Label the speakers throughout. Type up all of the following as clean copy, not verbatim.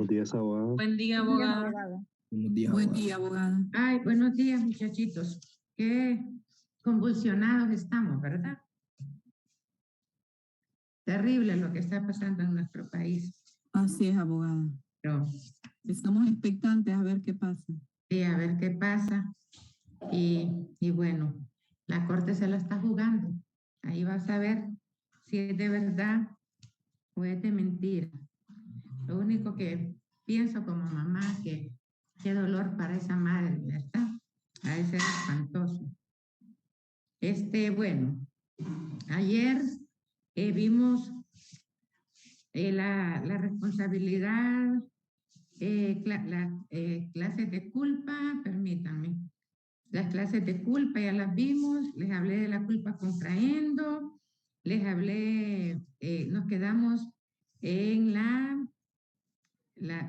Speaker 1: Buenos días, abogado.
Speaker 2: Buen día, abogado.
Speaker 3: Buenos días,
Speaker 4: Buen
Speaker 3: abogado.
Speaker 4: día, abogada.
Speaker 5: Ay, buenos días, muchachitos. Qué convulsionados estamos, ¿verdad? Terrible lo que está pasando en nuestro país.
Speaker 4: Así es, abogada.
Speaker 5: Pero
Speaker 4: Estamos expectantes a ver qué pasa.
Speaker 5: sí, a ver qué pasa. Y bueno, la corte se la está jugando. Ahí vas a ver si es de verdad o es de mentira. Lo único que pienso como mamá, que qué dolor para esa madre, ¿verdad? Ha de ser espantoso. Bueno, ayer vimos la responsabilidad, clases de culpa, permítanme. Las clases de culpa ya las vimos, les hablé de la culpa contraendo, les hablé, nos quedamos en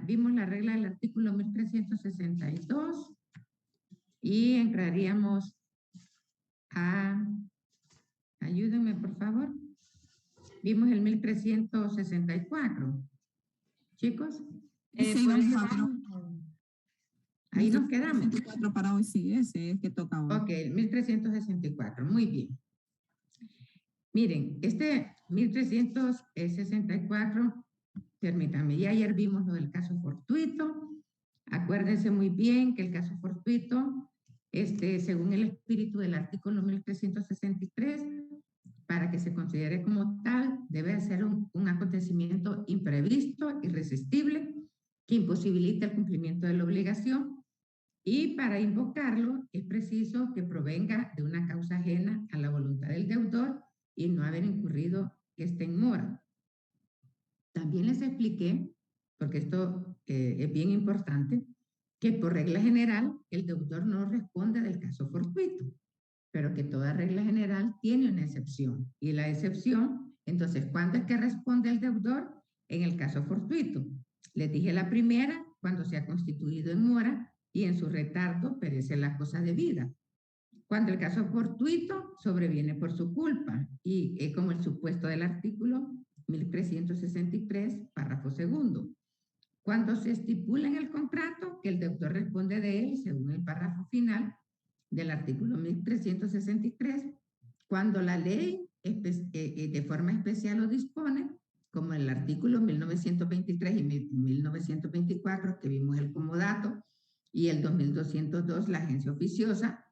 Speaker 5: vimos la regla del artículo 1362 y entraríamos ayúdenme por favor, vimos el 1364, chicos,
Speaker 4: Sí, vamos a ver.
Speaker 5: ahí nos quedamos.
Speaker 4: 24 para hoy, sí, ese es que toca hoy.
Speaker 5: Ok, 1364, muy bien. Miren, 1364, permítanme, ya ayer vimos lo del caso fortuito. Acuérdense muy bien que el caso fortuito, según el espíritu del artículo 1363, para que se considere como tal, debe ser un acontecimiento imprevisto, irresistible, que imposibilite el cumplimiento de la obligación. Y para invocarlo es preciso que provenga de una causa ajena a la voluntad del deudor y no haber incurrido que esté en mora. También les expliqué, porque esto es bien importante, que por regla general el deudor no responde del caso fortuito, pero que toda regla general tiene una excepción. Y la excepción, entonces, ¿cuándo es que responde el deudor? En el caso fortuito. Les dije la primera, cuando se ha constituido en mora y en su retardo perece la cosa debida. Cuando el caso fortuito sobreviene por su culpa y es como el supuesto del artículo 1363, párrafo segundo. Cuando se estipula en el contrato que el deudor responde de él según el párrafo final del artículo 1363, cuando la ley de forma especial lo dispone, como el artículo 1923 y 1924, que vimos el comodato, y el 2202, la agencia oficiosa,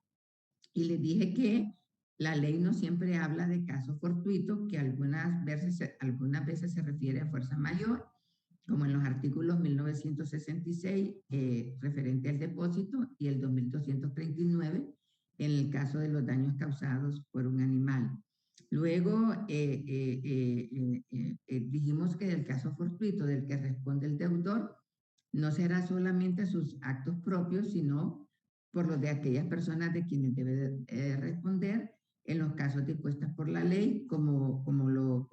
Speaker 5: y les dije que la ley no siempre habla de caso fortuito, que algunas veces se refiere a fuerza mayor, como en los artículos 1966, referente al depósito, y el 2239, en el caso de los daños causados por un animal. Luego dijimos que del caso fortuito del que responde el deudor no será solamente sus actos propios, sino por los de aquellas personas de quienes debe responder en los casos dispuestos por la ley, como los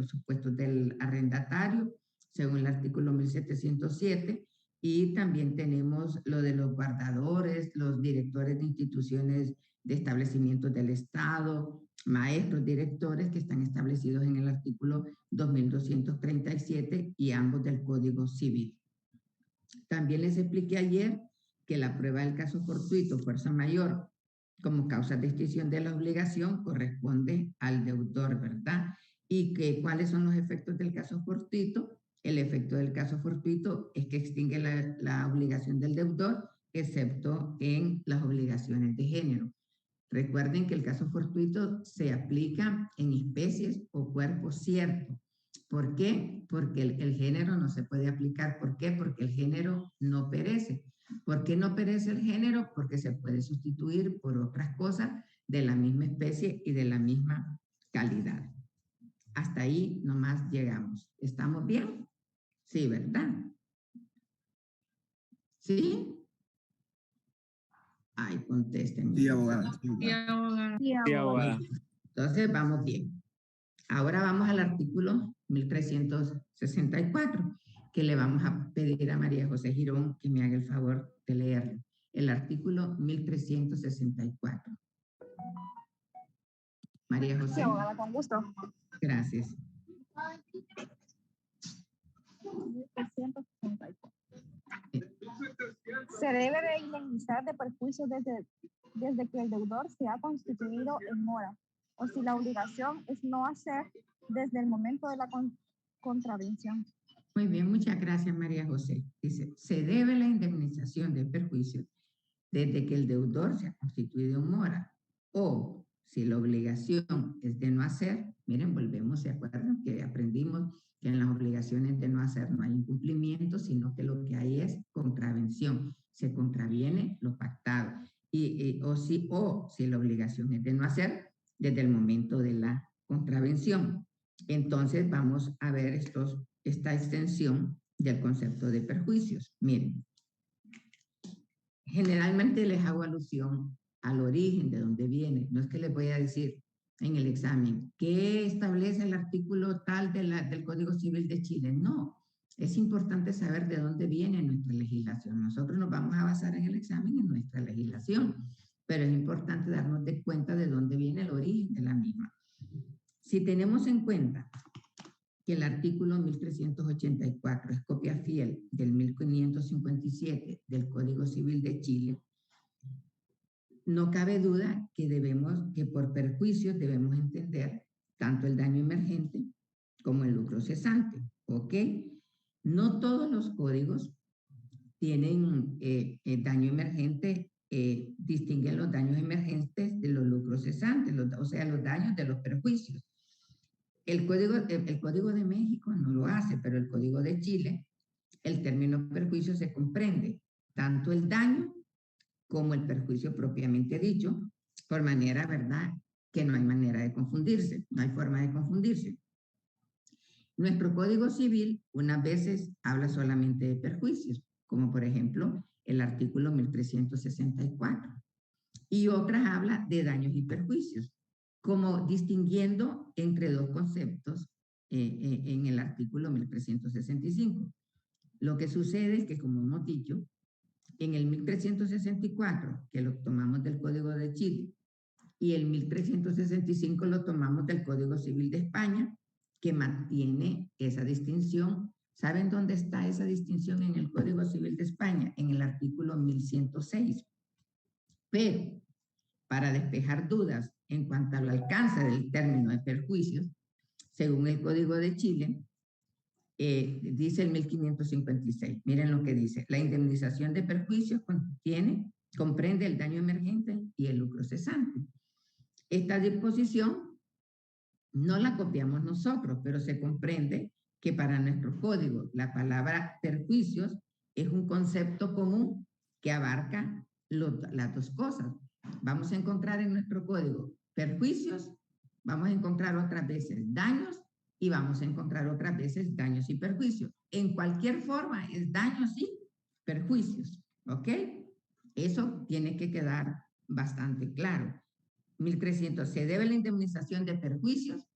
Speaker 5: supuestos del arrendatario, según el artículo 1707, y también tenemos lo de los guardadores, los directores de instituciones de establecimientos del Estado, maestros, directores, que están establecidos en el artículo 2237 y ambos del Código Civil. También les expliqué ayer que la prueba del caso fortuito, fuerza mayor, como causa de extinción de la obligación, corresponde al deudor, ¿verdad? Y que cuáles son los efectos del caso fortuito. El efecto del caso fortuito es que extingue la obligación del deudor, excepto en las obligaciones de género. Recuerden que el caso fortuito se aplica en especies o cuerpos ciertos. ¿Por qué? Porque el género no se puede aplicar. ¿Por qué? Porque el género no perece. ¿Por qué no perece el género? Porque se puede sustituir por otras cosas de la misma especie y de la misma calidad. Hasta ahí nomás llegamos. ¿Estamos bien? Sí, ¿verdad? ¿Sí? Ay, contesten.
Speaker 3: Sí, abogada.
Speaker 2: Sí, abogado.
Speaker 1: Sí, abogada.
Speaker 5: Entonces, vamos bien. Ahora vamos al artículo 1364, que le vamos a pedir a María José Girón que me haga el favor de leerlo. El artículo 1364. María José.
Speaker 6: Sí, abogada, con gusto.
Speaker 5: Gracias.
Speaker 6: 1364.
Speaker 2: Se debe de indemnizar de perjuicios desde que el deudor se ha constituido en mora, o si la obligación es no hacer desde el momento de la contravención.
Speaker 5: Muy bien, muchas gracias, María José. Dice, se debe la indemnización de perjuicios desde que el deudor se ha constituido en mora, o si la obligación es de no hacer, miren, volvemos, ¿se acuerdan que aprendimos que en las obligaciones de no hacer no hay incumplimiento, sino que lo que hay es contravención, se contraviene lo pactado, o si la obligación es de no hacer desde el momento de la contravención. Entonces vamos a ver esta extensión del concepto de perjuicios. Miren, generalmente les hago alusión al origen de dónde viene. No es que les voy a decir en el examen qué establece el artículo tal del Código Civil de Chile. No, es importante saber de dónde viene nuestra legislación. Nosotros nos vamos a basar en el examen en nuestra legislación, pero es importante darnos de cuenta de dónde viene el origen de la misma. Si tenemos en cuenta que el artículo 1384 es copia fiel del 1557 del Código Civil de Chile, no cabe duda que por perjuicios debemos entender tanto el daño emergente como el lucro cesante, ¿ok? No todos los códigos tienen daño emergente, distinguen los daños emergentes de los lucros cesantes, o sea, los daños de los perjuicios. El Código de México no lo hace, pero el Código de Chile, el término perjuicio se comprende tanto el daño como el perjuicio propiamente dicho, por manera, ¿verdad?, que no hay manera de confundirse, no hay forma de confundirse. Nuestro Código Civil unas veces habla solamente de perjuicios, como por ejemplo el artículo 1364, y otras habla de daños y perjuicios, como distinguiendo entre dos conceptos en el artículo 1365. Lo que sucede es que, como hemos dicho, en el 1364, que lo tomamos del Código de Chile, y el 1365 lo tomamos del Código Civil de España, que mantiene esa distinción. ¿Saben dónde está esa distinción en el Código Civil de España? En el artículo 1106. Pero, para despejar dudas en cuanto al alcance del término de perjuicios, según el Código de Chile, dice el 1556. Miren lo que dice. La indemnización de perjuicios comprende el daño emergente y el lucro cesante. Esta disposición no la copiamos nosotros, pero se comprende que para nuestro código la palabra perjuicios es un concepto común que abarca las dos cosas. Vamos a encontrar en nuestro código perjuicios, vamos a encontrar otras veces daños y vamos a encontrar otras veces daños y perjuicios. En cualquier forma es daños y perjuicios, ¿ok? Eso tiene que quedar bastante claro. 1300, ¿se debe la indemnización de perjuicios?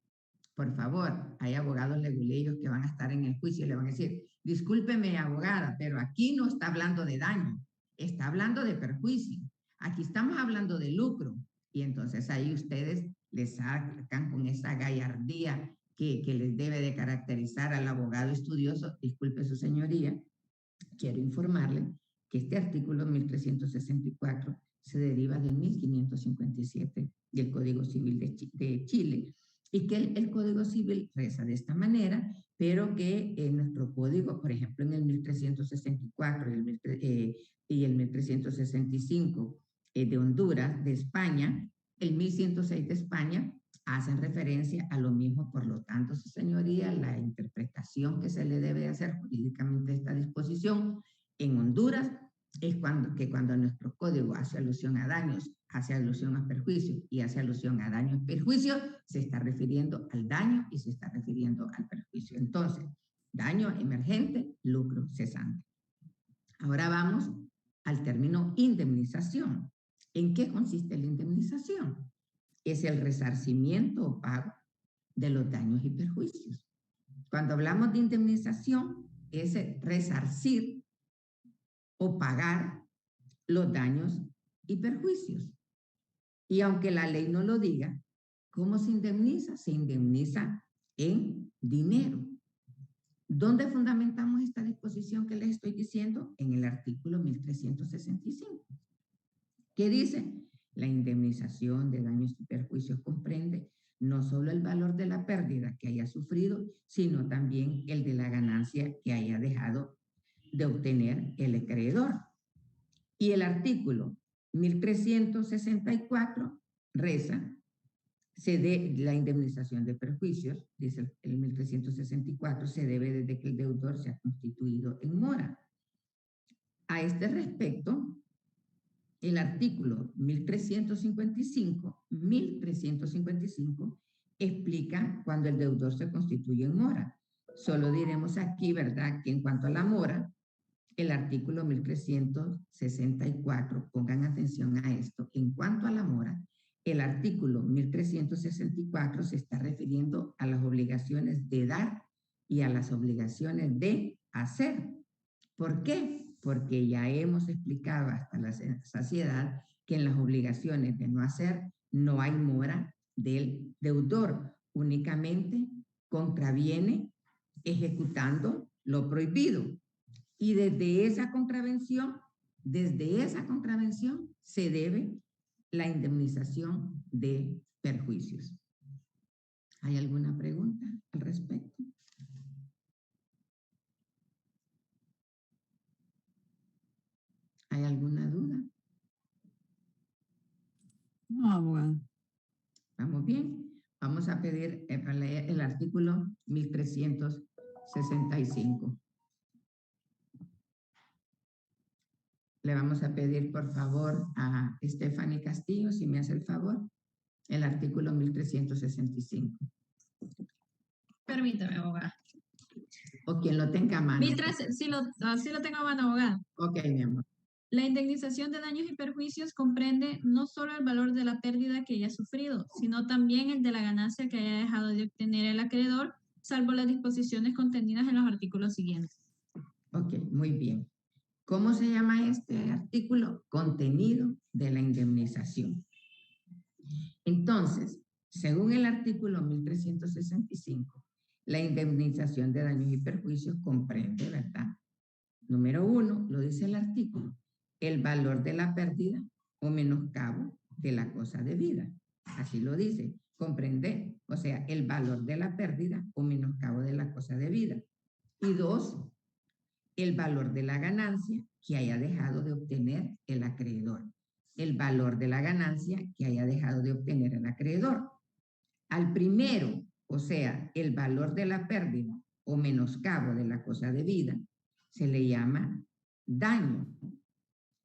Speaker 5: Por favor, hay abogados leguleyos que van a estar en el juicio y le van a decir, discúlpeme, abogada, pero aquí no está hablando de daño, está hablando de perjuicio. Aquí estamos hablando de lucro. Y entonces ahí ustedes les sacan con esa gallardía que les debe de caracterizar al abogado estudioso. Disculpe su señoría, quiero informarle que este artículo 1364 se deriva del 1557 del Código Civil de Chile, y que el Código Civil reza de esta manera, pero que en nuestro código, por ejemplo, en el 1364 y el 1365 de Honduras, de España, el 1106 de España, hacen referencia a lo mismo. Por lo tanto, su señoría, la interpretación que se le debe hacer jurídicamente a esta disposición en Honduras es cuando nuestro código hace alusión a daños, hace alusión a perjuicios y hace alusión a daños y perjuicios, se está refiriendo al daño y se está refiriendo al perjuicio. Entonces, daño emergente, lucro cesante. Ahora vamos al término indemnización. ¿En qué consiste la indemnización? Es el resarcimiento o pago de los daños y perjuicios. Cuando hablamos de indemnización, es resarcir o pagar los daños y perjuicios. Y aunque la ley no lo diga, ¿cómo se indemniza? Se indemniza en dinero. ¿Dónde fundamentamos esta disposición que les estoy diciendo? En el artículo 1365. ¿Qué dice? La indemnización de daños y perjuicios comprende no solo el valor de la pérdida que haya sufrido, sino también el de la ganancia que haya dejado de obtener el acreedor. Y el artículo 1364 reza, se dé la indemnización de perjuicios, dice el 1364, se debe desde que el deudor se ha constituido en mora. A este respecto, el artículo 1355 explica cuando el deudor se constituye en mora. Solo diremos aquí, ¿verdad?, que en cuanto a la mora, el artículo 1364, pongan atención a esto, en cuanto a la mora, el artículo 1364 se está refiriendo a las obligaciones de dar y a las obligaciones de hacer. ¿Por qué? Porque ya hemos explicado hasta la saciedad que en las obligaciones de no hacer no hay mora del deudor, únicamente contraviene ejecutando lo prohibido. Y desde esa contravención se debe la indemnización de perjuicios. ¿Hay alguna pregunta al respecto? ¿Hay alguna duda?
Speaker 4: No, abogada.
Speaker 5: ¿Vamos bien? Vamos a pedir el artículo 1365. Le vamos a pedir, por favor, a Stephanie Castillo, si me hace el favor, el artículo 1365.
Speaker 1: Permítame, abogada.
Speaker 5: O quien lo tenga a mano.
Speaker 1: Sí lo tengo a mano, abogada.
Speaker 5: Ok, mi amor.
Speaker 1: La indemnización de daños y perjuicios comprende no solo el valor de la pérdida que haya sufrido, sino también el de la ganancia que haya dejado de obtener el acreedor, salvo las disposiciones contenidas en los artículos siguientes.
Speaker 5: Ok, muy bien. ¿Cómo se llama este artículo? Contenido de la indemnización. Entonces, según el artículo 1365, la indemnización de daños y perjuicios comprende, ¿verdad? Número 1, lo dice el artículo, el valor de la pérdida o menoscabo de la cosa debida. Así lo dice, comprende, o sea, el valor de la pérdida o menoscabo de la cosa debida. Y 2, el valor de la ganancia que haya dejado de obtener el acreedor. El valor de la ganancia que haya dejado de obtener el acreedor. Al primero, o sea, el valor de la pérdida o menoscabo de la cosa debida, se le llama daño.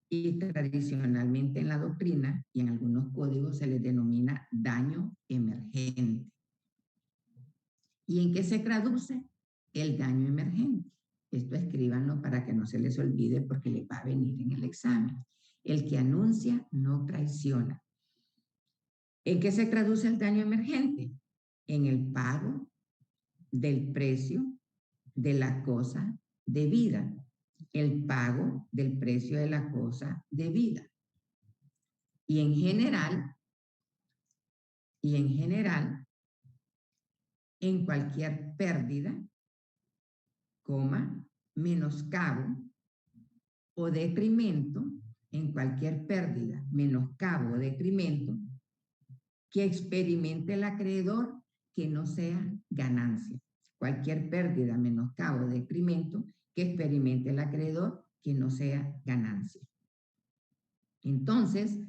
Speaker 5: Y tradicionalmente en la doctrina y en algunos códigos se le denomina daño emergente. ¿Y en qué se traduce el daño emergente? Esto escríbanlo para que no se les olvide porque les va a venir en el examen. El que anuncia no traiciona. ¿En qué se traduce el daño emergente? En el pago del precio de la cosa debida. El pago del precio de la cosa debida. Y en general, en cualquier pérdida, menoscabo o detrimento, en cualquier pérdida, menoscabo o detrimento que experimente el acreedor que no sea ganancia. Cualquier pérdida, menoscabo o detrimento que experimente el acreedor que no sea ganancia. Entonces,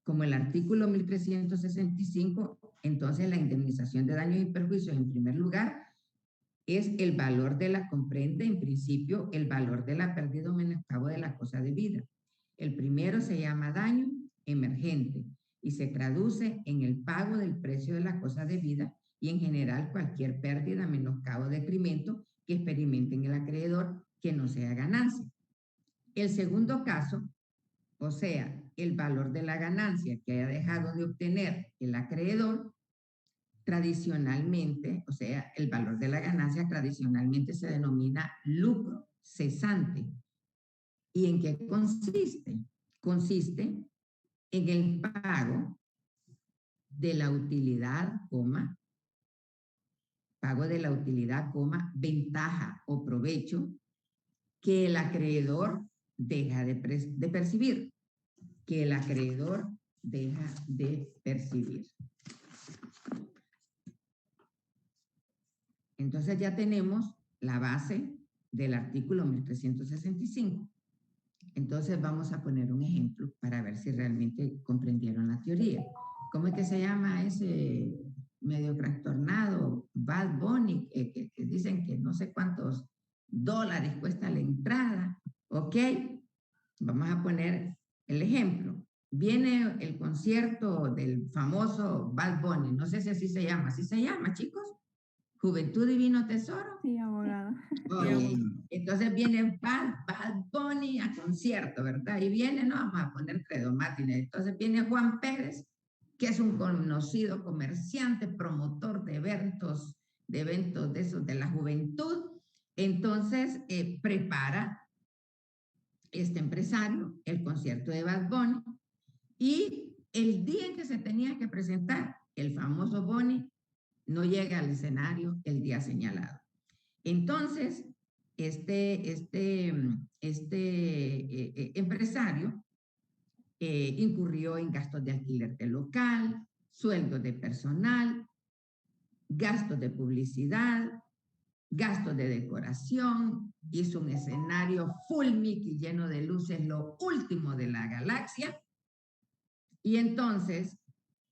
Speaker 5: como el artículo 1365, entonces la indemnización de daños y perjuicios, en primer lugar, es el valor de la, comprende en principio el valor de la pérdida o menoscabo de la cosa debida. El primero se llama daño emergente y se traduce en el pago del precio de la cosa debida y en general cualquier pérdida, menoscabo o detrimento que experimenten el acreedor que no sea ganancia. El segundo caso, o sea, el valor de la ganancia que haya dejado de obtener el acreedor, tradicionalmente, o sea, el valor de la ganancia tradicionalmente se denomina lucro cesante. ¿Y en qué consiste? Consiste en el pago de la utilidad, pago de la utilidad, coma, ventaja o provecho que el acreedor deja de percibir. Que el acreedor deja de percibir. Entonces ya tenemos la base del artículo 1365. Entonces vamos a poner un ejemplo para ver si realmente comprendieron la teoría. ¿Cómo es que se llama ese medio trastornado? Bad Bunny, que dicen que no sé cuántos dólares cuesta la entrada. ¿Ok? Vamos a poner el ejemplo. Viene el concierto del famoso Bad Bunny. No sé si así se llama. ¿Así se llama, chicos? Juventud Divino Tesoro.
Speaker 2: Sí, abogada.
Speaker 5: Okay. Entonces viene Bad Bunny a concierto, ¿verdad? Y viene, no vamos a poner Credo Martínez. Entonces viene Juan Pérez, que es un conocido comerciante, promotor de eventos de esos de la juventud. Entonces prepara este empresario el concierto de Bad Bunny y el día en que se tenía que presentar el famoso Bunny no llega al escenario el día señalado. Entonces, este empresario incurrió en gastos de alquiler de local, sueldos de personal, gastos de publicidad, gastos de decoración, hizo un escenario full Mickey lleno de luces, lo último de la galaxia. Y entonces,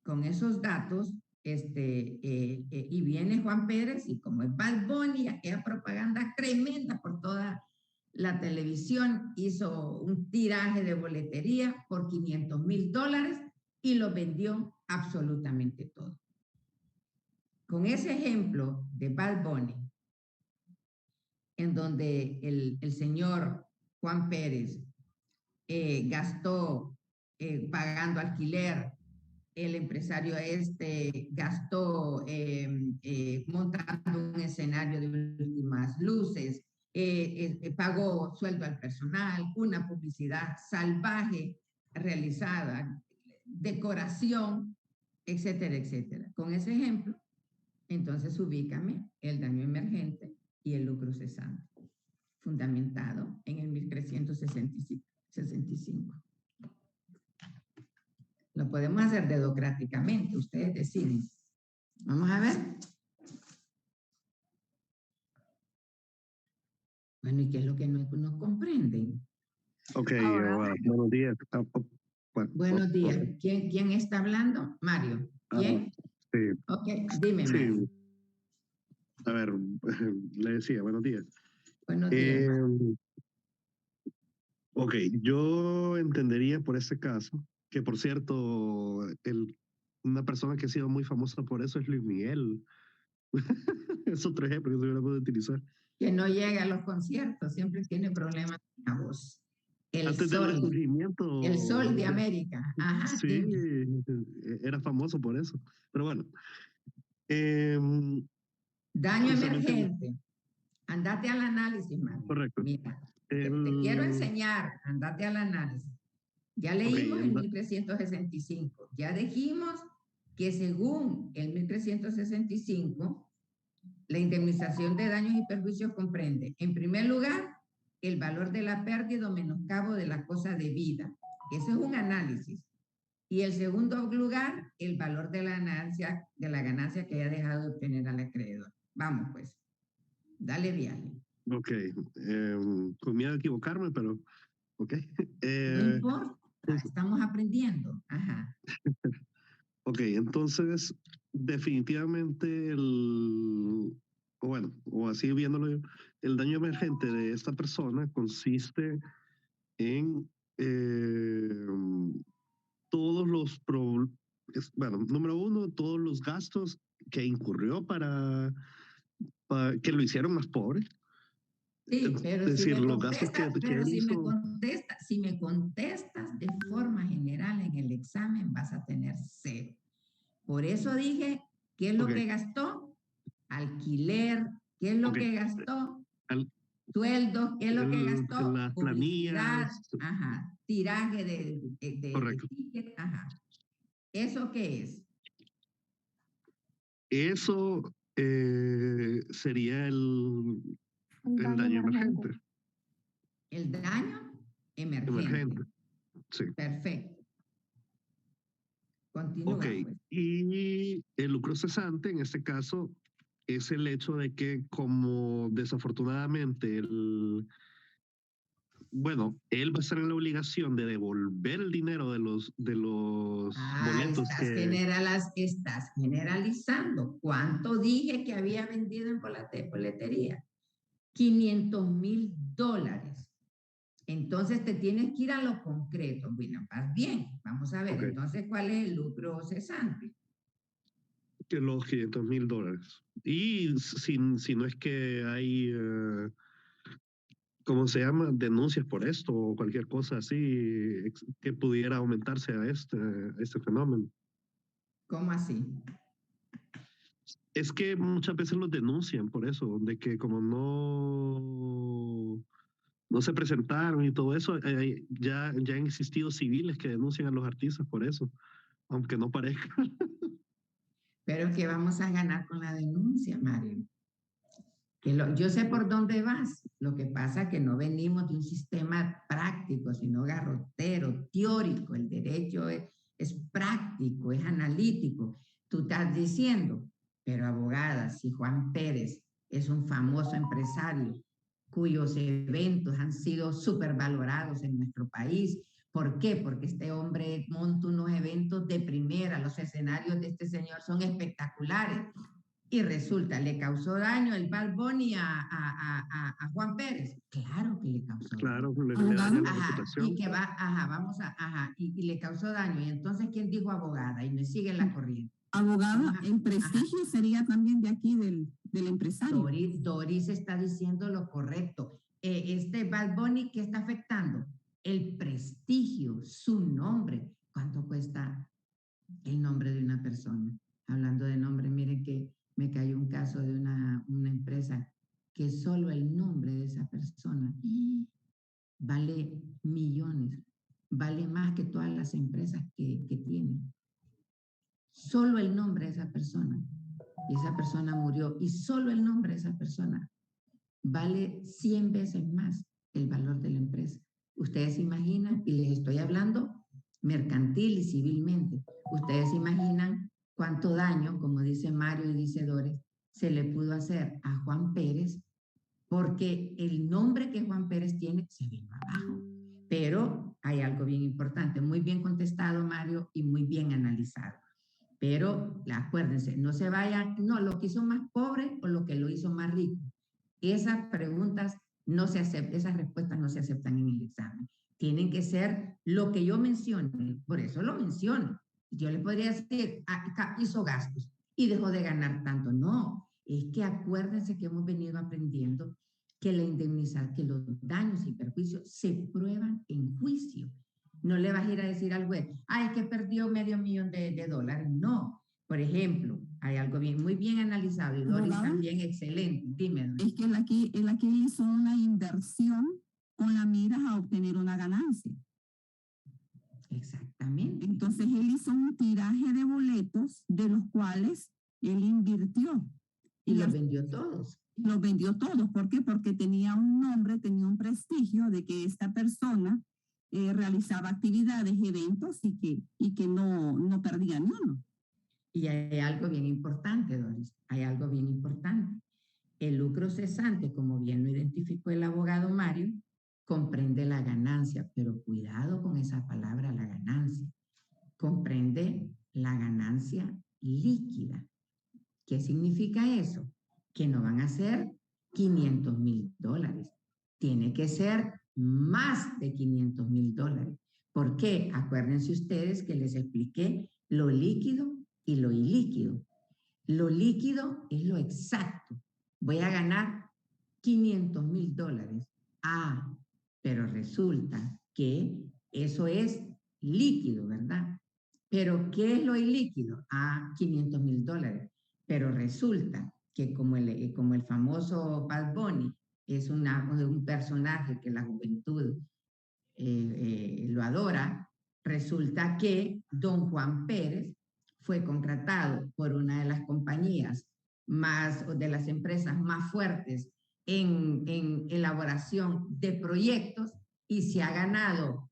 Speaker 5: con esos datos, y viene Juan Pérez, y como es Bad Bunny, aquella propaganda tremenda por toda la televisión, hizo un tiraje de boletería por $500,000 y lo vendió absolutamente todo. Con ese ejemplo de Bad Bunny, en donde el señor Juan Pérez gastó pagando alquiler, el empresario gastó montando un escenario de últimas luces, pagó sueldo al personal, una publicidad salvaje realizada, decoración, etcétera, etcétera. Con ese ejemplo, entonces ubícame el daño emergente y el lucro cesante, fundamentado en el 1365. Lo podemos hacer dedocráticamente, ustedes deciden. Vamos a ver. Bueno, ¿y qué es lo que no comprenden?
Speaker 3: Ok, buenos días.
Speaker 5: Buenos días. ¿Quién está hablando? Mario. ¿Quién?
Speaker 3: Sí.
Speaker 5: Ok, dime,
Speaker 3: Sí.
Speaker 5: Mario.
Speaker 3: A ver, le decía, buenos días.
Speaker 5: Buenos días.
Speaker 3: Ok, yo entendería por este caso, que por cierto, una persona que ha sido muy famosa por eso es Luis Miguel. Es otro ejemplo que se hubiera podido utilizar.
Speaker 5: Que no llega a los conciertos, siempre tiene problemas con la voz.
Speaker 3: Antes del resurgimiento.
Speaker 5: El Sol de América. Ajá,
Speaker 3: sí, dime. Era famoso por eso. Pero bueno.
Speaker 5: Daño emergente. Andate al análisis, Mario.
Speaker 3: Correcto.
Speaker 5: Mira, te quiero enseñar, andate al análisis. Ya leímos el 1365. Ya dijimos que según el 1365, la indemnización de daños y perjuicios comprende, en primer lugar, el valor de la pérdida o menoscabo de la cosa debida. Ese es un análisis. Y el segundo lugar, el valor de la ganancia que haya dejado de obtener al acreedor. Vamos, pues. Dale viaje.
Speaker 3: Ok. Con miedo a equivocarme, pero... Ok.
Speaker 5: No importa. Estamos aprendiendo. Ajá.
Speaker 3: Ok, entonces, definitivamente o así viéndolo yo, el daño emergente de esta persona consiste en todos los número uno, todos los gastos que incurrió para que lo hicieron más pobre.
Speaker 5: Sí, pero
Speaker 3: es
Speaker 5: si
Speaker 3: decir,
Speaker 5: me
Speaker 3: los gastos que él hizo.
Speaker 5: Si me contestas de forma general en el examen, vas a tener 0. Por eso dije, ¿qué es lo que gastó? Alquiler. ¿Qué es lo que gastó? Sueldos. ¿Qué es lo que gastó?
Speaker 3: Las
Speaker 5: publicidad.
Speaker 3: planillas.
Speaker 5: Ajá. Tiraje de ticket. Ajá. ¿Eso qué es?
Speaker 3: Eso Sería el daño emergente.
Speaker 5: El daño emergente.
Speaker 3: Emergente, sí.
Speaker 5: Perfecto. Continúa.
Speaker 3: Ok,
Speaker 5: pues.
Speaker 3: y el lucro cesante en este caso es el hecho de que como desafortunadamente él va a estar en la obligación de devolver el dinero de los boletos
Speaker 5: Estás generalizando. ¿Cuánto dije que había vendido en boletería? $500,000. Entonces te tienes que ir a lo concreto. Bueno, vas bien. Vamos a ver,
Speaker 3: Ok.
Speaker 5: entonces, ¿cuál es el lucro cesante?
Speaker 3: Que los $500,000. Y si no es que hay, ¿cómo se llama? Denuncias por esto o cualquier cosa así que pudiera aumentarse a este fenómeno.
Speaker 5: ¿Cómo así?
Speaker 3: Es que muchas veces los denuncian por eso, de que como no se presentaron y todo eso, ya han existido civiles que denuncian a los artistas por eso, aunque no parezca.
Speaker 5: Pero que vamos a ganar con la denuncia, Mario. Yo sé por dónde vas. Lo que pasa es que no venimos de un sistema práctico, sino garrotero, teórico. El derecho es práctico, es analítico. Tú estás diciendo, pero abogada, si Juan Pérez es un famoso empresario cuyos eventos han sido supervalorados en nuestro país. ¿Por qué? Porque este hombre monta unos eventos de primera. Los escenarios de este señor son espectaculares. Y resulta, ¿le causó daño el Bad Bunny a Juan Pérez? Claro que le causó
Speaker 3: Claro,
Speaker 5: daño.
Speaker 3: le daña la
Speaker 5: Ajá,
Speaker 3: reputación.
Speaker 5: y que va, y le causó daño. Y entonces, ¿quién dijo abogada? Y me sigue la corriente.
Speaker 4: Abogada, el prestigio sería también de aquí del empresario.
Speaker 5: Doris está diciendo lo correcto. Este Bad Bunny, ¿qué está afectando? El prestigio, su nombre. ¿Cuánto cuesta el nombre de una persona? Hablando de nombre, miren que me cayó un caso de una empresa que solo el nombre de esa persona vale millones, vale más que todas las empresas que tiene. Solo el nombre de esa persona. Y esa persona murió. Y solo el nombre de esa persona vale 100 veces más el valor de la empresa. Ustedes se imaginan, y les estoy hablando mercantil y civilmente, ustedes se imaginan cuánto daño, como dice Mario y dice Dores, se le pudo hacer a Juan Pérez, porque el nombre que Juan Pérez tiene se vino abajo. Pero hay algo bien importante, muy bien contestado, Mario, y muy bien analizado. Pero acuérdense, no se vayan, no, lo que hizo más pobre o lo que lo hizo más rico. Esas preguntas no se aceptan, esas respuestas no se aceptan en el examen. Tienen que ser lo que yo mencione, por eso lo menciono. Yo le podría decir, hizo gastos y dejó de ganar tanto. No, es que acuérdense que hemos venido aprendiendo que que los daños y perjuicios se prueban en juicio. No le vas a ir a decir al juez, es que perdió $500,000. No. Por ejemplo, hay algo muy bien analizado y Doris también excelente. Dime.
Speaker 4: Es que él aquí hizo una inversión con la miras a obtener una ganancia.
Speaker 5: Exactamente.
Speaker 4: Entonces él hizo un tiraje de boletos de los cuales él invirtió.
Speaker 5: Y los vendió todos.
Speaker 4: Los vendió todos. ¿Por qué? Porque tenía un nombre, tenía un prestigio de que esta persona realizaba actividades, eventos y que no perdía ni uno.
Speaker 5: Y hay algo bien importante, Doris, hay algo bien importante. El lucro cesante, como bien lo identificó el abogado Mario, comprende la ganancia, pero cuidado con esa palabra, la ganancia. Comprende la ganancia líquida. ¿Qué significa eso? Que no van a ser $500,000. Tiene que ser más de $500,000. ¿Por qué? Acuérdense ustedes que les expliqué lo líquido y lo ilíquido. Lo líquido es lo exacto. Voy a ganar $500,000. Pero resulta que eso es líquido, ¿verdad? Pero ¿qué es lo ilíquido? $500,000. Pero resulta que como el famoso Bad Bunny es un personaje que la juventud lo adora, resulta que don Juan Pérez fue contratado por una de las compañías o de las empresas más fuertes en elaboración de proyectos, y se ha ganado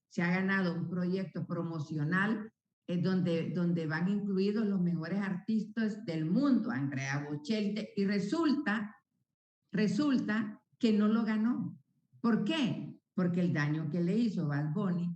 Speaker 5: un proyecto promocional donde van incluidos los mejores artistas del mundo, Andrea Bocelli, y resulta que no lo ganó. ¿Por qué? Porque el daño que le hizo Bad Bunny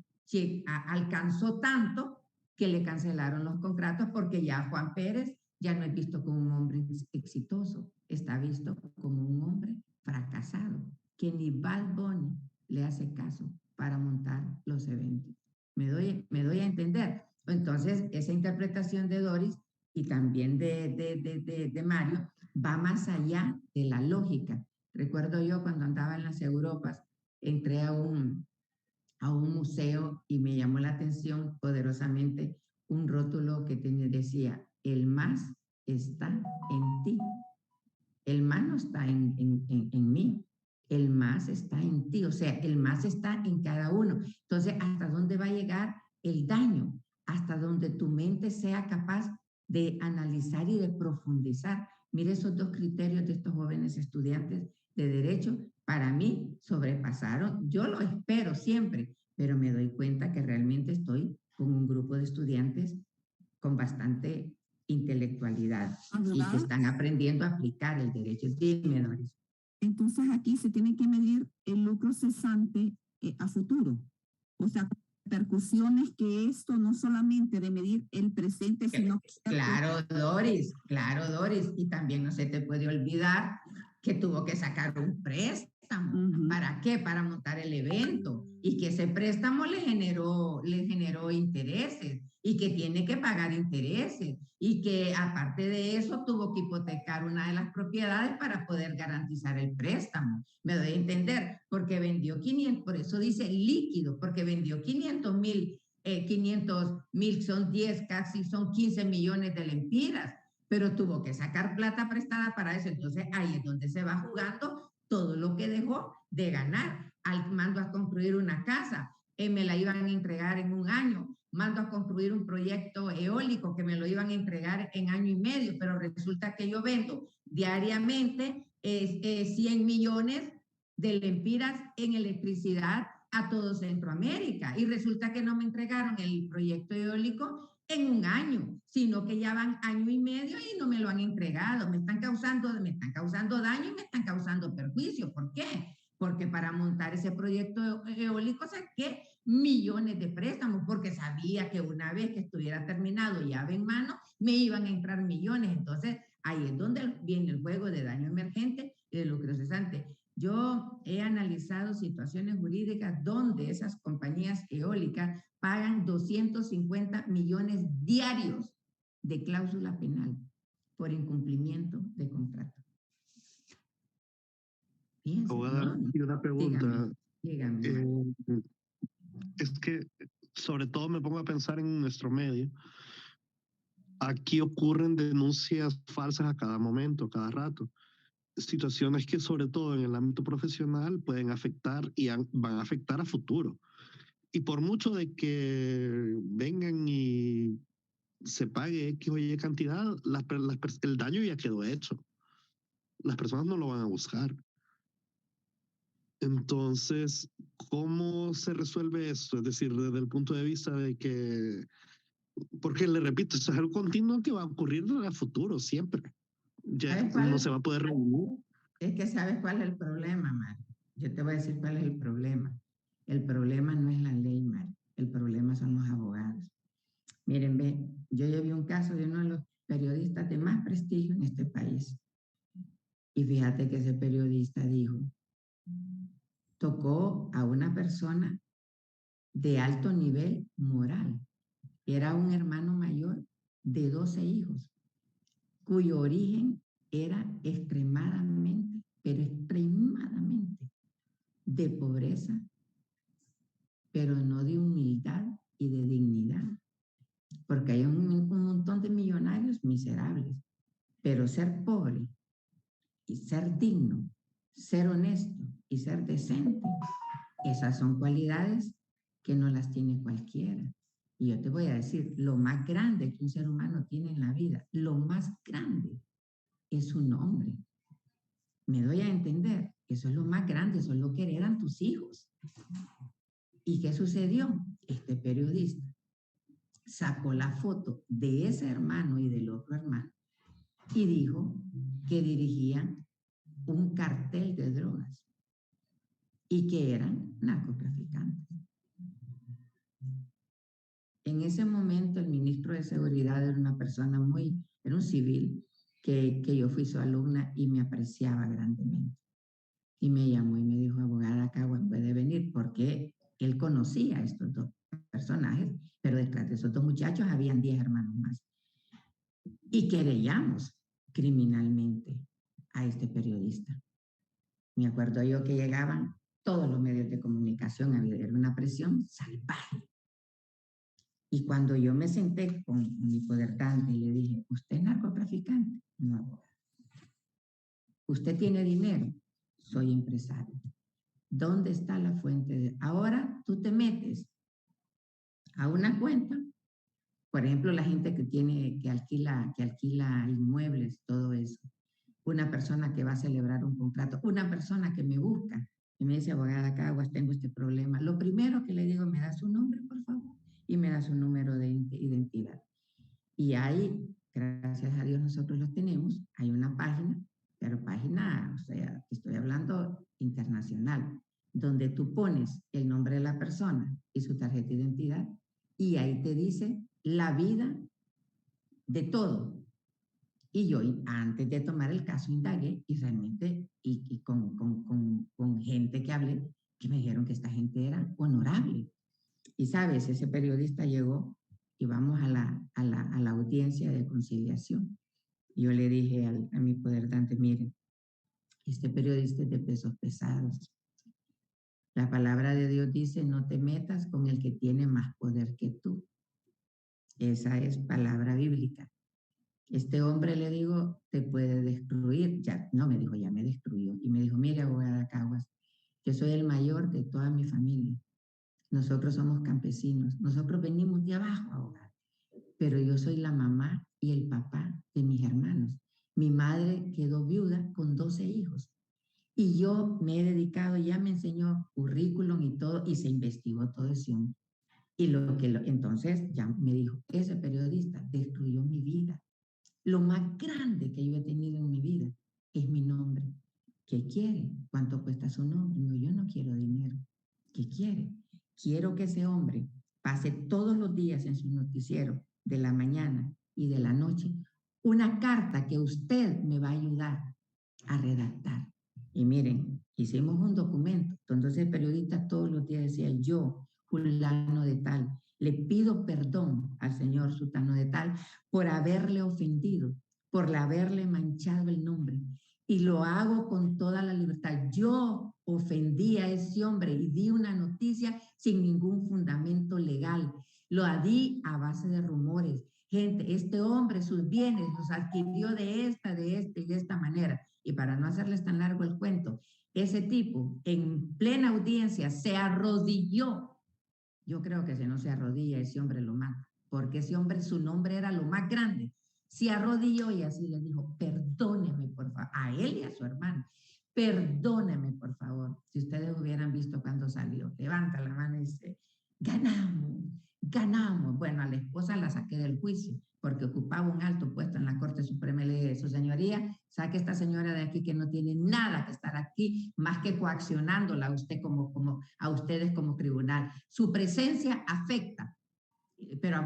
Speaker 5: alcanzó tanto que le cancelaron los contratos, porque ya Juan Pérez ya no es visto como un hombre exitoso, está visto como un hombre fracasado, que ni Bad Bunny le hace caso para montar los eventos. ¿Me doy a entender? Entonces, esa interpretación de Doris y también de Mario va más allá de la lógica. Recuerdo yo cuando andaba en las Europas, entré a un museo y me llamó la atención poderosamente un rótulo que decía: el más está en ti. El más no está en mí, el más está en ti, o sea, el más está en cada uno. Entonces, ¿hasta dónde va a llegar el daño? Hasta donde tu mente sea capaz de analizar y de profundizar. Mire, esos dos criterios de estos jóvenes estudiantes de Derecho, para mí sobrepasaron. Yo lo espero siempre, pero me doy cuenta que realmente estoy con un grupo de estudiantes con bastante intelectualidad y que están aprendiendo a aplicar el derecho. Dime, Doris.
Speaker 4: Entonces aquí se tiene que medir el lucro cesante a futuro. O sea, repercusiones que esto no solamente de medir el presente, sino que...
Speaker 5: Claro, Doris. Y también no se te puede olvidar que tuvo que sacar un préstamo. ¿Para qué? Para montar el evento. Y que ese préstamo le generó intereses, y que tiene que pagar intereses, y que aparte de eso tuvo que hipotecar una de las propiedades para poder garantizar el préstamo. Me doy a entender, porque vendió 500, por eso dice líquido, porque vendió 500,000, son 10, casi son 15 millones de lempiras, pero tuvo que sacar plata prestada para eso. Entonces ahí es donde se va jugando todo lo que dejó de ganar. Mando a construir una casa, me la iban a entregar en un año. Mando a construir un proyecto eólico que me lo iban a entregar en año y medio, pero resulta que yo vendo diariamente 100 millones de lempiras en electricidad a todo Centroamérica, y resulta que no me entregaron el proyecto eólico en un año, sino que ya van año y medio y no me lo han entregado. Me están causando daño y me están causando perjuicio. ¿Por qué? Porque para montar ese proyecto eólico saqué millones de préstamos, porque sabía que una vez que estuviera terminado, llave en mano, me iban a entrar millones. Entonces, ahí es donde viene el juego de daño emergente y de lucro cesante. Yo he analizado situaciones jurídicas donde esas compañías eólicas pagan 250 millones diarios de cláusula penal por incumplimiento de contrato. Fíjense,
Speaker 3: Abogada,
Speaker 5: ¿no?
Speaker 3: y una pregunta.
Speaker 5: Dígame.
Speaker 3: Es que sobre todo me pongo a pensar en nuestro medio. Aquí ocurren denuncias falsas a cada momento, a cada rato. Situaciones que sobre todo en el ámbito profesional pueden afectar y van a afectar a futuro. Y por mucho de que vengan y se pague X o Y cantidad, el daño ya quedó hecho. Las personas no lo van a buscar. Entonces, ¿cómo se resuelve eso? Es decir, desde el punto de vista de que, porque le repito, eso es algo continuo que va a ocurrir a futuro, siempre. Ya no se va a poder reunir.
Speaker 5: Es que ¿sabes cuál es el problema, Mario? Yo te voy a decir cuál es el problema. El problema no es la ley, Mario. El problema son los abogados. Miren, ve, yo ya vi un caso de uno de los periodistas de más prestigio en este país. Y fíjate que ese periodista tocó a una persona de alto nivel moral. Era un hermano mayor de 12 hijos, cuyo origen era extremadamente, pero extremadamente de pobreza, pero no de humildad y de dignidad. Porque hay un montón de millonarios miserables, pero ser pobre y ser digno, ser honesto y ser decente, esas son cualidades que no las tiene cualquiera. Y yo te voy a decir, lo más grande que un ser humano tiene en la vida, lo más grande, es su nombre. Me doy a entender. Eso es lo más grande, eso es lo que heredan tus hijos. ¿Y qué sucedió? Este periodista sacó la foto de ese hermano y del otro hermano y dijo que dirigían un cartel de drogas y que eran narcotraficantes. En ese momento el ministro de Seguridad era una persona era un civil que yo fui su alumna y me apreciaba grandemente. Y me llamó y me dijo, abogada Caguas, puede venir, porque él conocía a estos dos personajes, pero detrás de esos dos muchachos habían 10 hermanos más. Y querellamos criminalmente a este periodista. Me acuerdo yo que llegaban todos los medios de comunicación, había una presión salvaje. Y cuando yo me senté con mi podertante y le dije, ¿usted es narcotraficante? No, abogada. ¿Usted tiene dinero? Soy empresario. ¿Dónde está la fuente? Ahora tú te metes a una cuenta, por ejemplo, la gente que alquila inmuebles, todo eso. Una persona que va a celebrar un contrato, una persona que me busca y me dice, abogada Caguas, tengo este problema. Lo primero que le digo, ¿me da su nombre, por favor? Y me da su número de identidad. Y ahí, gracias a Dios, nosotros los tenemos. Hay una página, pero página, o sea, estoy hablando internacional, donde tú pones el nombre de la persona y su tarjeta de identidad y ahí te dice la vida de todo. Y yo, antes de tomar el caso, indagué y realmente, y con gente que hablé, que me dijeron que esta gente era honorable. Y sabes, ese periodista llegó y vamos a la audiencia de conciliación. Yo le dije a mi podertante, mire, este periodista es de pesos pesados. La palabra de Dios dice, no te metas con el que tiene más poder que tú. Esa es palabra bíblica. Este hombre, le digo, te puede destruir. Ya, no, me dijo, ya me destruyó. Y me dijo, mire, abogada Caguas, yo soy el mayor de toda mi familia. Nosotros somos campesinos. Nosotros venimos de abajo, abogada. Pero yo soy la mamá y el papá de mis hermanos. Mi madre quedó viuda con 12 hijos. Y yo me he dedicado, ya me enseñó currículum y todo, y se investigó todo eso. Y entonces ya me dijo, ese periodista destruyó mi vida. Lo más grande que yo he tenido en mi vida es mi nombre. ¿Qué quiere? ¿Cuánto cuesta su nombre? No, yo no quiero dinero. ¿Qué quiere? Quiero que ese hombre pase todos los días en su noticiero de la mañana y de la noche una carta que usted me va a ayudar a redactar. Y miren, hicimos un documento. Entonces el periodista todos los días decía, yo, fulano de tal, le pido perdón al señor sultano de tal por haberle ofendido, por haberle manchado el nombre. Y lo hago con toda la libertad. Yo ofendí a ese hombre y di una noticia sin ningún fundamento legal. Lo di a base de rumores. Gente, este hombre, sus bienes los adquirió de esta y de esta manera. Y para no hacerles tan largo el cuento, ese tipo en plena audiencia se arrodilló. Yo creo que si no se arrodilla, ese hombre lo mata, porque ese hombre, su nombre era lo más grande. Se arrodilló y así le dijo, perdóneme por favor, a él y a su hermano, perdóneme por favor. Si ustedes hubieran visto cuando salió, levanta la mano y dice, ganamos, ganamos. Bueno, a la esposa la saqué del juicio, porque ocupaba un alto puesto en la Corte Suprema. Le dije, su señoría, saque a esta señora de aquí que no tiene nada que estar aquí, más que coaccionándola a usted a ustedes como tribunal. Su presencia afecta, pero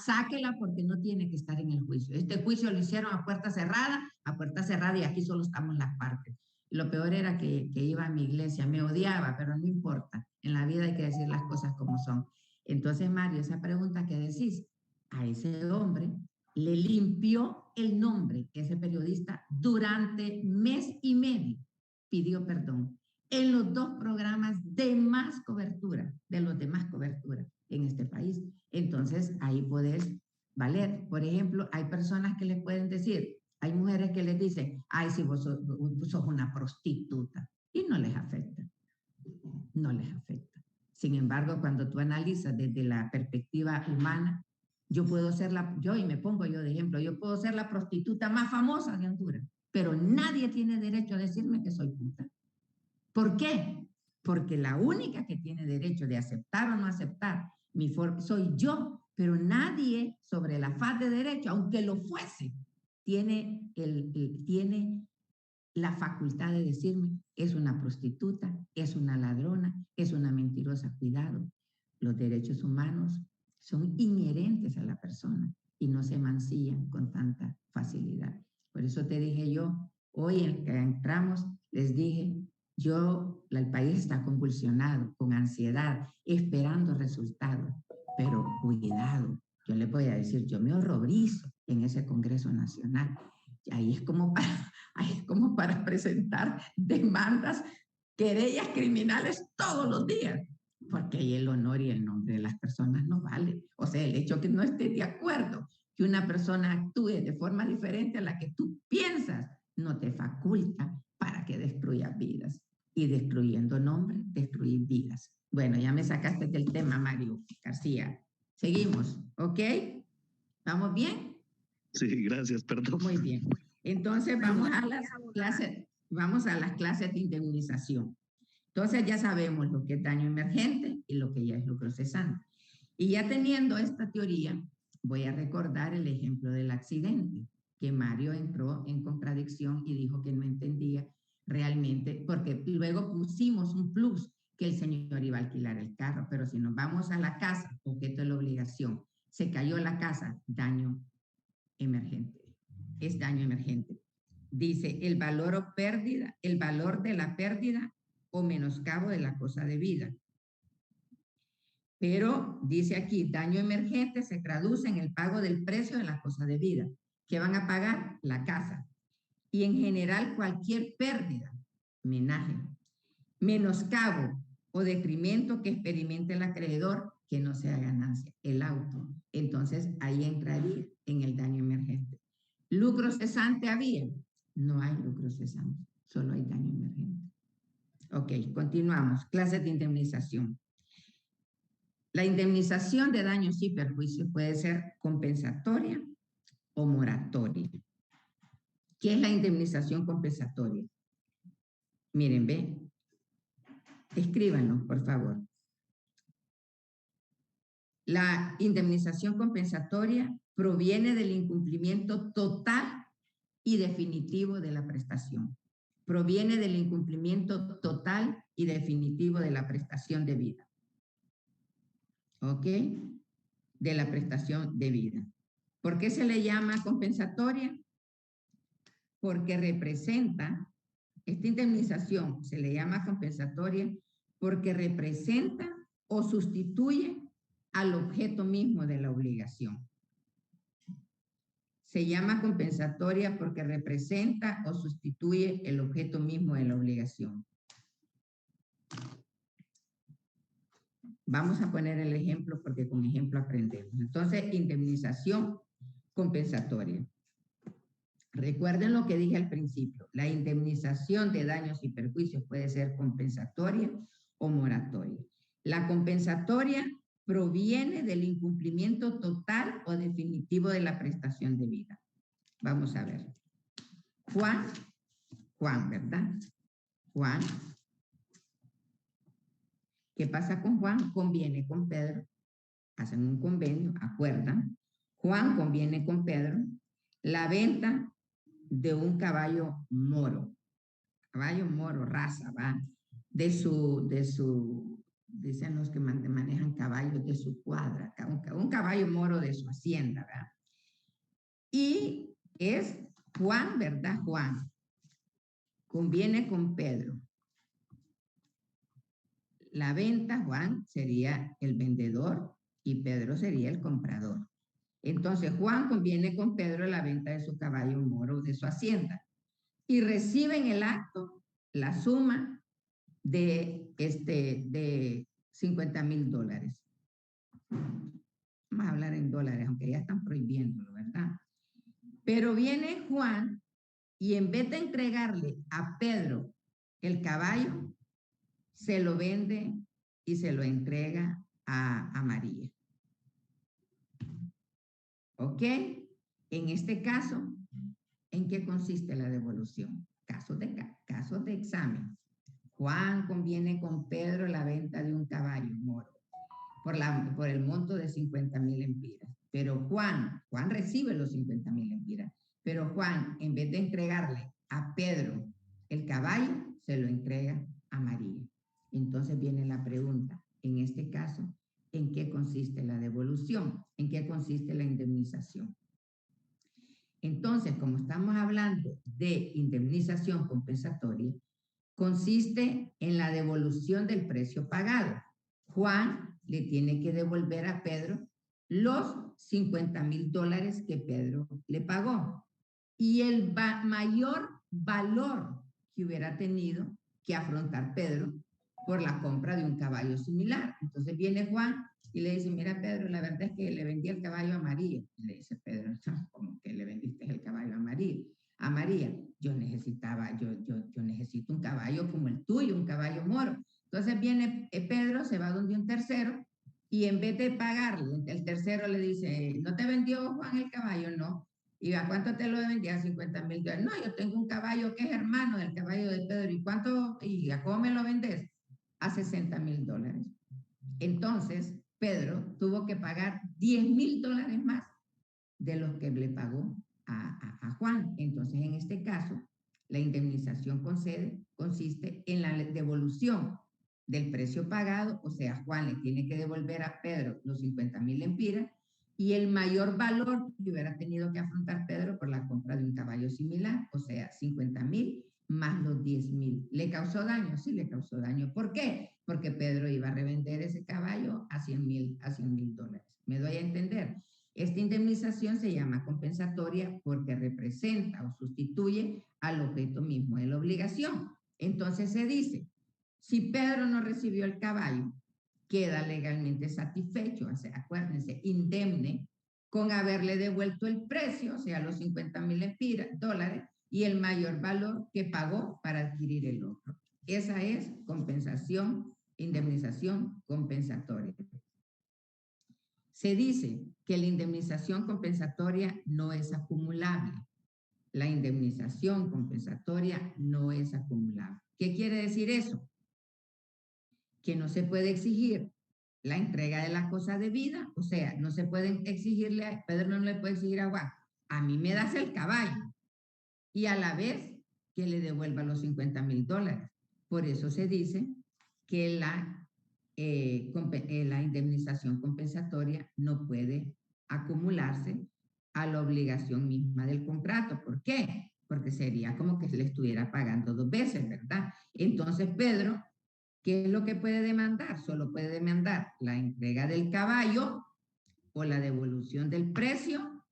Speaker 5: sáquela porque no tiene que estar en el juicio. Este juicio lo hicieron a puerta cerrada y aquí solo estamos las partes. Lo peor era que iba a mi iglesia, me odiaba, pero no importa. En la vida hay que decir las cosas como son. Entonces, Mario, esa pregunta que decís, a ese hombre le limpió el nombre, ese periodista, durante mes y medio pidió perdón en los 2 programas de más cobertura, de los de más cobertura en este país. Entonces, ahí podés valer. Por ejemplo, hay personas que les pueden decir, hay mujeres que les dicen, ay, si vos sos una prostituta, y no les afecta. No les afecta. Sin embargo, cuando tú analizas desde la perspectiva humana, yo puedo ser y me pongo yo de ejemplo, yo puedo ser la prostituta más famosa de Honduras, pero nadie tiene derecho a decirme que soy puta. ¿Por qué? Porque la única que tiene derecho de aceptar o no aceptar mi forma soy yo, pero nadie sobre la faz de derecho, aunque lo fuese, tiene la facultad de decirme es una prostituta, es una ladrona, es una mentirosa. Cuidado, los derechos humanos son inherentes a la persona y no se mancillan con tanta facilidad. Por eso te dije yo, hoy en que entramos, les dije, el país está convulsionado, con ansiedad, esperando resultados, pero cuidado, yo le voy a decir, yo me horrorizo en ese Congreso Nacional. Ahí es como para presentar demandas, querellas criminales todos los días, porque ahí el honor y el nombre de las personas no vale. O sea, el hecho que no estés de acuerdo que una persona actúe de forma diferente a la que tú piensas, no te faculta para que destruyas vidas. Y destruyendo nombres, destruir vidas. Bueno, ya me sacaste del tema, Mario García. Seguimos, ¿ok? ¿Vamos bien?
Speaker 3: Sí, gracias, perdón.
Speaker 5: Muy bien. Entonces vamos a las clases de indemnización. Entonces ya sabemos lo que es daño emergente y lo que ya es lucro cesante. Y ya teniendo esta teoría, voy a recordar el ejemplo del accidente, que Mario entró en contradicción y dijo que no entendía realmente, porque luego pusimos un plus, que el señor iba a alquilar el carro, pero si nos vamos a la casa, objeto de la obligación, se cayó la casa, daño emergente. Es daño emergente. Dice el valor o pérdida, el valor de la pérdida o menoscabo de la cosa debida. Pero dice aquí, daño emergente se traduce en el pago del precio de la cosa debida. ¿Qué van a pagar? La casa. Y en general cualquier pérdida, menaje, menoscabo o detrimento que experimente el acreedor que no sea ganancia, el auto. Entonces ahí entraría en el daño emergente. ¿Lucro cesante había? No hay lucro cesante, solo hay daño emergente. Ok, continuamos. Clases de indemnización. La indemnización de daños y perjuicios puede ser compensatoria o moratoria. ¿Qué es la indemnización compensatoria? Miren, ve. Escríbanlo, por favor. La indemnización compensatoria proviene del incumplimiento total y definitivo de la prestación. Proviene del incumplimiento total y definitivo de la prestación debida. ¿Ok? De la prestación debida. ¿Por qué se le llama compensatoria? Porque representa, esta indemnización se le llama compensatoria porque representa o sustituye al objeto mismo de la obligación. Se llama compensatoria porque representa o sustituye el objeto mismo de la obligación. Vamos a poner el ejemplo porque con ejemplo aprendemos. Entonces, indemnización compensatoria. Recuerden lo que dije al principio. La indemnización de daños y perjuicios puede ser compensatoria o moratoria. La compensatoria proviene del incumplimiento total o definitivo de la prestación debida. Vamos a ver. Juan, ¿verdad? Juan. ¿Qué pasa con Juan? Conviene con Pedro. Hacen un convenio, acuerdan. Juan conviene con Pedro la venta de un caballo moro, raza, ¿va? Dicen los que manejan caballos de su cuadra, un caballo moro de su hacienda, ¿verdad? Y es Juan, ¿verdad? Juan conviene con Pedro. La venta, Juan sería el vendedor y Pedro sería el comprador. Entonces Juan conviene con Pedro la venta de su caballo moro de su hacienda y recibe en el acto la suma de $50,000. Vamos a hablar en dólares, aunque ya están prohibiéndolo, ¿verdad? Pero viene Juan y en vez de entregarle a Pedro el caballo, se lo vende y se lo entrega a María. ¿Ok? En este caso, ¿en qué consiste la devolución? Casos de examen. Juan conviene con Pedro la venta de un caballo moro por el monto de 50,000 empiras. Pero Juan recibe los 50,000 empiras. Pero Juan, en vez de entregarle a Pedro el caballo, se lo entrega a María. Entonces viene la pregunta, en este caso, ¿en qué consiste la devolución? ¿En qué consiste la indemnización? Entonces, como estamos hablando de indemnización compensatoria, consiste en la devolución del precio pagado. Juan le tiene que devolver a Pedro los 50,000 dólares que Pedro le pagó y el mayor valor que hubiera tenido que afrontar Pedro por la compra de un caballo similar. Entonces viene Juan y le dice, mira Pedro, la verdad es que le vendí el caballo a María. Y le dice Pedro, ¿cómo que le vendiste el caballo a María? A María, yo necesito un caballo como el tuyo, un caballo moro. Entonces viene Pedro, se va donde un tercero y en vez de pagarle, el tercero le dice, ¿no te vendió Juan el caballo? No. ¿Y a cuánto te lo vendía? A 50,000 dólares. No, yo tengo un caballo que es hermano del caballo de Pedro. ¿Y a cómo me lo vendes? A 60,000 dólares. Entonces, Pedro tuvo que pagar 10,000 dólares más de los que le pagó a Juan. Entonces, en este caso, la indemnización consiste en la devolución del precio pagado, o sea, Juan le tiene que devolver a Pedro los 50,000 empiras y el mayor valor que hubiera tenido que afrontar Pedro por la compra de un caballo similar, o sea, 50,000 más los 10,000. ¿Le causó daño? Sí, le causó daño. ¿Por qué? Porque Pedro iba a revender ese caballo a 100,000 dólares. ¿Me doy a entender? Esta indemnización se llama compensatoria porque representa o sustituye al objeto mismo de la obligación. Entonces se dice, si Pedro no recibió el caballo, queda legalmente satisfecho, o sea, acuérdense, indemne con haberle devuelto el precio, o sea, los 50,000 dólares y el mayor valor que pagó para adquirir el otro. Esa es compensación, indemnización compensatoria. Se dice que la indemnización compensatoria no es acumulable. La indemnización compensatoria no es acumulable. ¿Qué quiere decir eso? Que no se puede exigir la entrega de las cosas debidas, o sea, no se puede exigirle, Pedro no le puede exigir a Juan, a mí me das el caballo, y a la vez que le devuelva los 50,000 dólares. Por eso se dice que la indemnización compensatoria no puede acumularse a la obligación misma del contrato. ¿Por qué? Porque sería como que se le estuviera pagando 2 veces, ¿verdad? Entonces, Pedro, ¿qué es lo que puede demandar? Solo puede demandar la entrega del caballo o la devolución del precio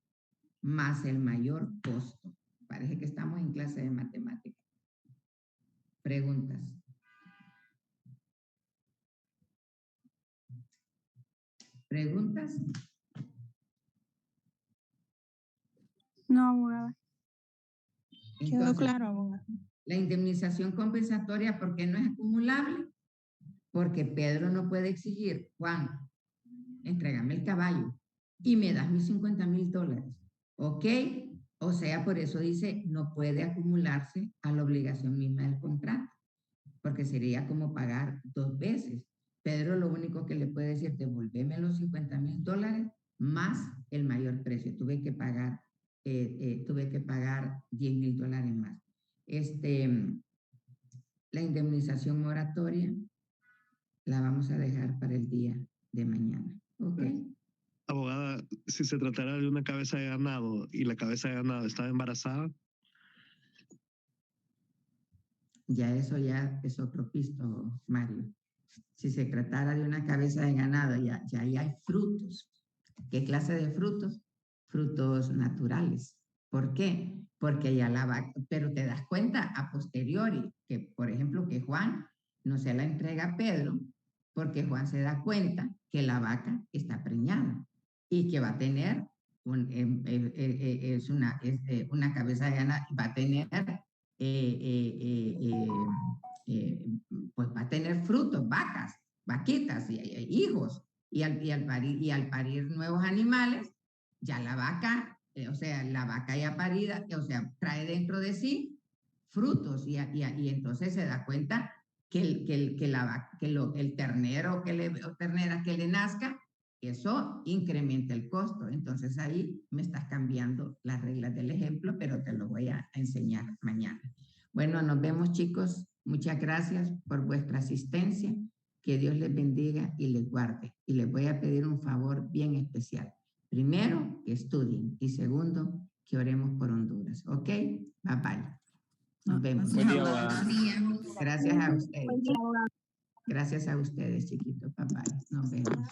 Speaker 5: más el mayor costo. Parece que estamos en clase de matemáticas. Preguntas. ¿Preguntas?
Speaker 2: No, abogada.
Speaker 5: Entonces,
Speaker 2: Quedó claro, abogada.
Speaker 5: La indemnización compensatoria, ¿por qué no es acumulable? Porque Pedro no puede exigir, Juan, entrégame el caballo y me das mis 50,000 dólares. ¿Ok? O sea, por eso dice, no puede acumularse a la obligación misma del contrato, porque sería como pagar 2 veces. Pedro lo único que le puede decir, devolveme los 50,000 dólares más el mayor precio. Tuve que pagar 10,000 dólares más. La indemnización moratoria la vamos a dejar para el día de mañana. ¿Ok?
Speaker 3: Abogada, si se tratara de una cabeza de ganado y la cabeza de ganado estaba embarazada.
Speaker 5: Ya eso ya es otro pisto, Mario. Si se tratara de una cabeza de ganado, ya hay frutos. ¿Qué clase de frutos? Frutos naturales. ¿Por qué? Porque ya la vaca, pero te das cuenta a posteriori que, por ejemplo, que Juan no se la entrega a Pedro porque Juan se da cuenta que la vaca está preñada y que va a tener una cabeza de ganado, va a tener pues va a tener frutos, vacas, vaquitas y hijos. Y al parir nuevos animales, ya la vaca o sea, la vaca ya parida, o sea, trae dentro de sí frutos y entonces se da cuenta que el ternero o ternera que le nazca, eso incrementa el costo. Entonces ahí me estás cambiando las reglas del ejemplo, pero te lo voy a enseñar mañana. Bueno, nos vemos, chicos. Muchas gracias por vuestra asistencia. Que Dios les bendiga y les guarde. Y les voy a pedir un favor bien especial. Primero, que estudien. Y segundo, que oremos por Honduras. ¿Ok? Bye bye. Nos vemos.
Speaker 6: Buen día, abogada.
Speaker 5: Gracias a ustedes. Gracias a ustedes, chiquitos. Bye bye. Nos vemos.